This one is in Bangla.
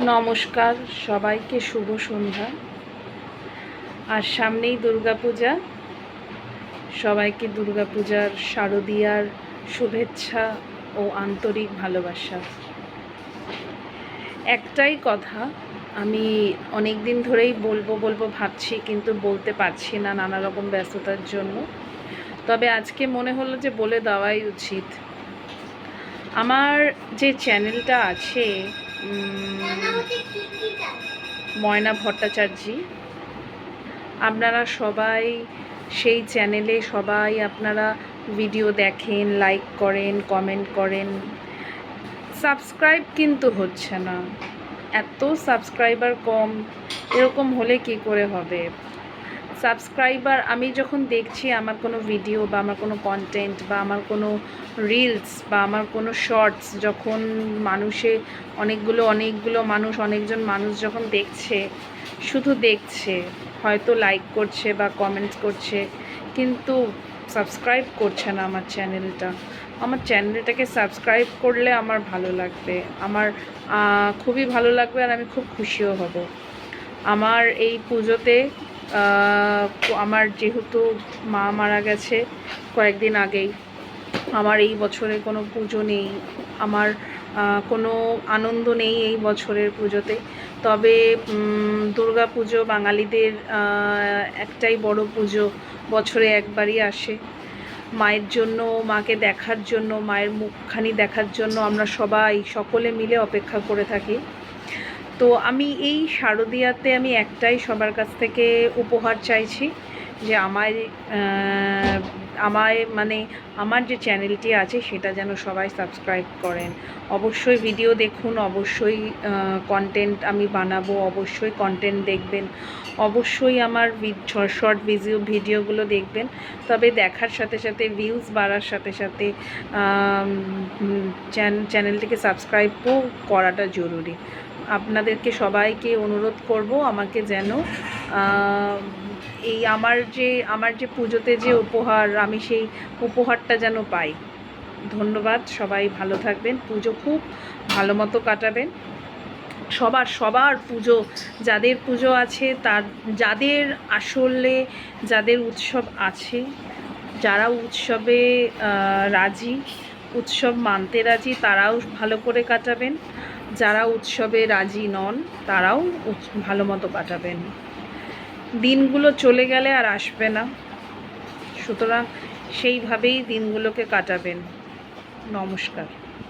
নমস্কার, সবাইকে শুভ সন্ধ্যা। আর সামনেই দুর্গাপূজা। সবাইকে দুর্গাপূজার শারদীয়ার শুভেচ্ছা ও আন্তরিক ভালোবাসা। একটাই কথা আমি অনেক দিন ধরেই বলবো ভাবছি, কিন্তু বলতে পারছি না নানা রকম ব্যস্ততার জন্য। তবে আজকে মনে হলো যে বলে দেওয়াই উচিত। আমার যে চ্যানেলটা আছে ময়না ভট্টাচার্যি, আপনারা সবাই সেই চ্যানেলে আপনারা ভিডিও দেখেন, লাইক করেন, কমেন্ট করেন। সাবস্ক্রাইব কিন্তু হচ্ছে না, এত সাবস্ক্রাইবার কম। এরকম হলে কি করে হবে? সাবস্ক্রাইবার আমি যখন দেখছি আমার কোনো ভিডিও বা আমার কোনো কন্টেন্ট বা আমার কোনো রিলস বা আমার কোনো শর্টস, যখন অনেকজন মানুষ যখন দেখছে, শুধু দেখছে, হয়তো লাইক করছে বা কমেন্টস করছে, কিন্তু সাবস্ক্রাইব করছে না আমার চ্যানেলটাকে সাবস্ক্রাইব করলে আমার ভালো লাগবে, আমার খুবই ভালো লাগবে, আর আমি খুব খুশিও হব। আমার এই পুজোতে আমার যেহেতু মা মারা গেছে কয়েকদিন আগেই, আমার এই বছরে কোনো পুজো নেই, আমার কোনো আনন্দ নেই এই বছরের পুজোতে। তবে দুর্গা পুজো বাঙালিদের একটাই বড় পুজো, বছরে একবারই আসে। মায়ের জন্য, মাকে দেখার জন্য, মায়ের মুখখানি দেখার জন্য আমরা সকলে মিলে অপেক্ষা করে থাকি। তো আমি এই শারদীয়াতে আমি একটাই সবার কাছ থেকে উপহার চাইছি, যে আমার যে চ্যানেলটি আছে সেটা যেন সবাই সাবস্ক্রাইব করেন। অবশ্যই ভিডিও দেখুন, অবশ্যই কন্টেন্ট আমি বানাবো, অবশ্যই কন্টেন্ট দেখবেন, অবশ্যই আমার শর্ট ভিডিওগুলো দেখবেন। তবে দেখার সাথে সাথে ভিউজ বাড়ার সাথে সাথে চ্যানেলটিকে সাবস্ক্রাইবও করাটা জরুরি। আপনাদেরকে সবাইকে অনুরোধ করব, আমাকে যেন এই আমার যে পুজোতে যে উপহার, আমি সেই উপহারটা যেন পাই। ধন্যবাদ, সবাই ভালো থাকবেন, পুজো খুব ভালো মতো কাটাবেন। সবার পুজো, যাদের পুজো আছে, যাদের উৎসব আছে, যারা উৎসবে রাজি, উৎসব মানতে রাজি, তারাও ভালো করে কাটাবেন। যারা উৎসবে রাজি নন, তারাও ভালো মতো কাটাবেন। দিনগুলো চলে গেলে আর আসবে না, সুতরাং সেইভাবেই দিনগুলোকে কাটাবেন। নমস্কার।